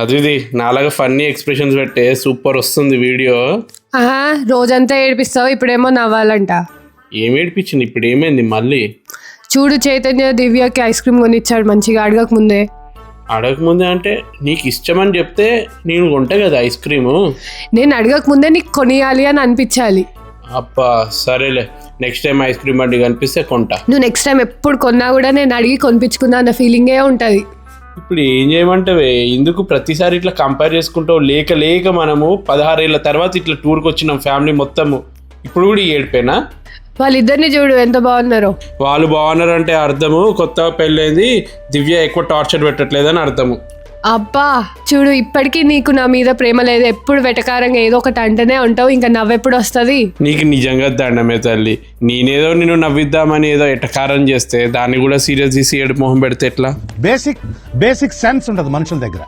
అది నాలాగా funny expressions పెట్టే సూపర్ వస్తుంది వీడియో. ఆహా, రోజంతా ఏడిపిస్తావు, ఇప్పుడేమో నవ్వాలంట. ఏం ఏడిపించింది ఇప్పుడు? ఏమైంది మళ్ళీ? చూడు, చైతన్య దివ్యకి ఐస్ క్రీమ్ కొనిచ్చాడు మంచిగా, అడగక ముందే. అడగకముందే అంటే నీకు ఇష్టమని చెప్తే నేను కొంటే కదా ఐస్ క్రీము. నేను అడగక ముందే నీకు కొనియాలి అని అనిపించాలి. అబ్బా సరేలే, నెక్స్ట్ టైం ఐస్ క్రీమ్ బండి కనిపిస్తే కొంటా. నువ్వు నెక్స్ట్ టైం ఎప్పుడు కొన్నా కూడా నేను అడిగి కొనిపించుకున్నా అన్న ఫీలింగే ఉంటుంది. ఇప్పుడు ఏం చేయమంటావే? ఎందుకు ప్రతిసారి ఇట్లా కంపేర్ చేసుకుంటావు? లేక లేక మనము 16 ఏళ్ళ తర్వాత ఇట్లా టూర్కి వచ్చినాం ఫ్యామిలీ మొత్తము, ఇప్పుడు కూడా ఏడిపోయినా? వాళ్ళిద్దరిని చూడు ఎంత బాగున్నారో. వాళ్ళు బాగున్నారంటే అర్థము కొత్తగా పెళ్ళైంది, దివ్య ఎక్కువ టార్చర్ పెట్టట్లేదని అర్థము. అబ్బా చూడు, ఇప్పటికీ నీకు నా మీద ప్రేమ లేదు, ఎప్పుడు వెటకారంగా ఏదో ఒకటి అంటేనే ఉంటావు, ఇంకా నవ్వెప్పుడు వస్తుంది? నీకు నిజంగా దండమే తల్లి. నేనేదో నిన్ను నవ్విద్దామని ఏదో ఎటకారం చేస్తే దాన్ని కూడా సీరియస్ తీసి ఏడు మొహం పెడితే ఎట్లా? బేసిక్ సెన్స్ ఉంటుంది మనుషుల దగ్గర.